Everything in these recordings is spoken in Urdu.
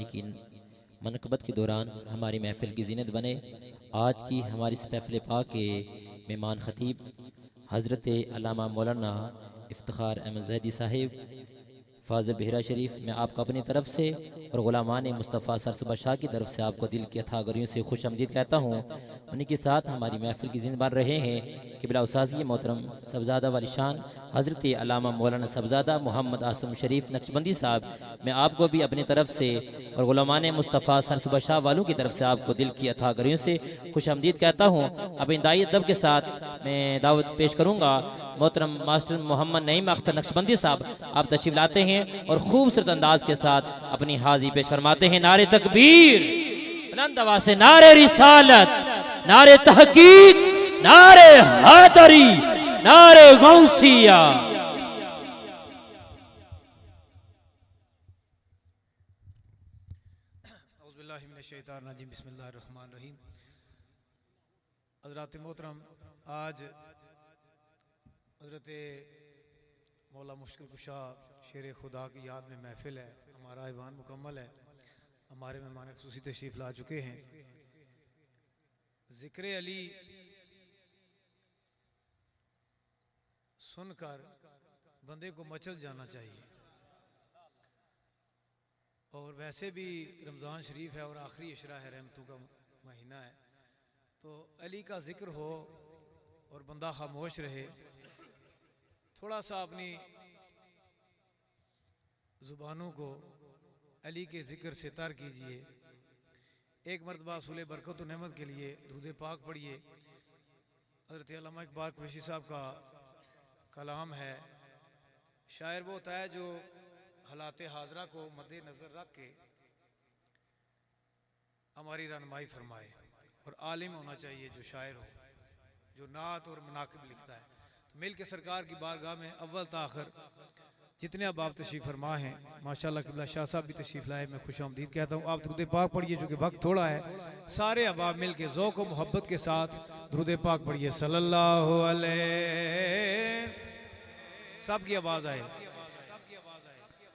انہی کی منقبت کے دوران ہماری محفل کی زینت بنے۔ آج کی ہماری اس محفل پاک کے مہمان خطیب حضرت علامہ مولانا افتخار احمد زیدی صاحب فاضل بحیرہ شریف، میں آپ کو اپنی طرف سے اور غلامان مصطفیٰ سرسبہ شاہ کی طرف سے آپ کو دل کی اتھا گریوں سے خوش آمدید کہتا ہوں۔ انہی کے ساتھ ہماری محفل کی زندہ بن رہے ہیں قبلہ اساسی محترم صاحبزادہ والی شان حضرت علامہ مولانا صاحبزادہ محمد عاصم شریف نقشبندی صاحب، میں آپ کو بھی اپنی طرف سے اور غلامان مصطفیٰ سرسبہ شاہ والوں کی طرف سے آپ کو دل کی اتھا گریوں سے خوش آمدید کہتا ہوں۔ اب اندائی ادب کے ساتھ میں دعوت پیش کروں گا محترم ماسٹر محمد نعیم اختر نقشبندی صاحب، آپ تشریف لاتے ہیں اور خوبصورت انداز کے ساتھ اپنی حاضری پیش فرماتے ہیں۔ نعرہ تکبیر، بلند آواز سے نعرہ رسالت، نعرہ تحقیق، نعرہ حیدری، نعرہ غوثیہ۔ اعوذ باللہ من الشیطان الرجیم، بسم اللہ الرحمن الرحیم۔ حضرات محترم، آج حضرت مولا مشکل کشا شیر خدا کی یاد میں محفل ہے، ہمارا ایوان مکمل ہے، ہمارے مہمان خصوصی تشریف لا چکے ہیں۔ ذکر علی سن کر بندے کو مچل جانا چاہیے، اور ویسے بھی رمضان شریف ہے اور آخری عشرہ ہے، رحمتوں کا مہینہ ہے، تو علی کا ذکر ہو اور بندہ خاموش رہے، تھوڑا سا اپنی زبانوں کو علی کے ذکر سے تر کیجئے۔ ایک مرتبہ صلح برکت و نعمت کے لیے درود پاک پڑھیے۔ حضرت علامہ اقبال قریشی صاحب کا کلام ہے، شاعر وہ ہوتا ہے جو حالات حاضرہ کو مد نظر رکھ کے ہماری رہنمائی فرمائے، اور عالم ہونا چاہیے جو شاعر ہو، جو نعت اور مناقب لکھتا ہے۔ تو مل کے سرکار کی بارگاہ میں اول تاخر جتنے احباب تشریف فرما ہیں، ماشاءاللہ قبلہ شاہ صاحب بھی تشریف لائے، میں خوش آمدید کہتا ہوں۔ آپ درود پاک پڑھیے، چونکہ وقت تھوڑا ہے، سارے احباب مل کے ذوق و محبت کے ساتھ درود پاک پڑھیے، صلی اللہ علیہ، سب کی آواز آئے،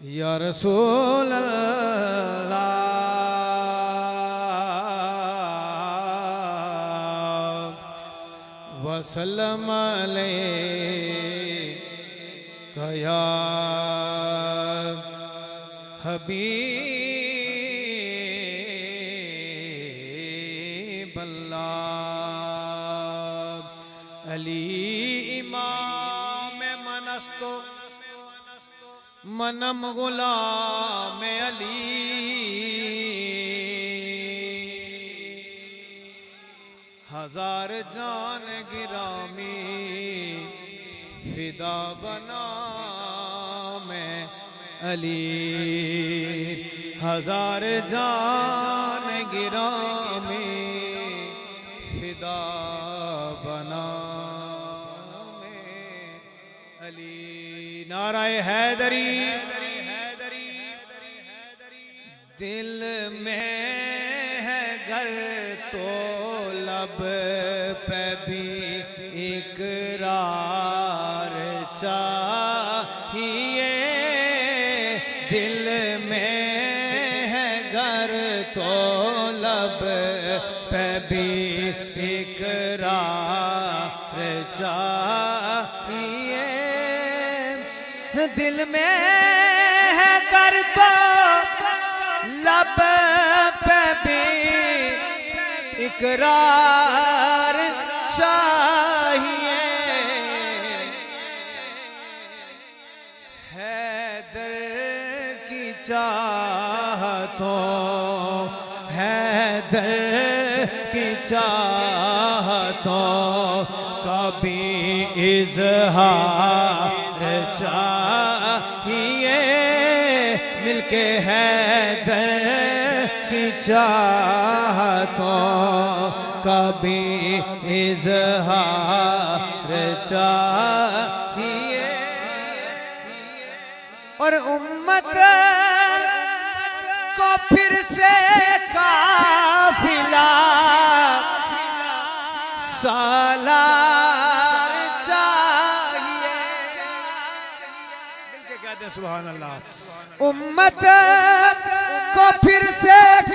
یا رسول اللہ وسلم علیہ یا حبیب اللہ۔ علی امام منستو منم غلام علی، ہزار جان گرامی فدا بنا میں علی، ہزار جان گرامی فدا بنا میں علی۔ نعرہ حیدری، دل میں ہے گر تو لب پہ بھی اقرار چاہیے، دل میں ہے گر تو لب پہ بھی اقرار چاہیے، دل میں ہے گر تو لب پہ بھی اقرار چاہیے، حیدر کی چاہتوں، حیدر کی چاہتوں کبھی اظہار چاہیے، مل کے حیدر کی چاہتوں کبھی اظہار چاہیے، اور امت کو پھر سے قافلہ سالار چاہیے، مل کے کہتے ہیں سبحان اللہ۔ امت کو پھر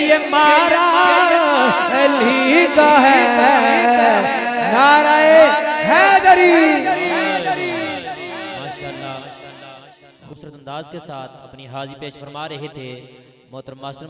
یہ مارا علی کا ہے نعرہ حیدری. ماشاءاللہ خوبصورت انداز کے ساتھ اپنی حاضری پیش فرما رہے تھے محترم ماسٹر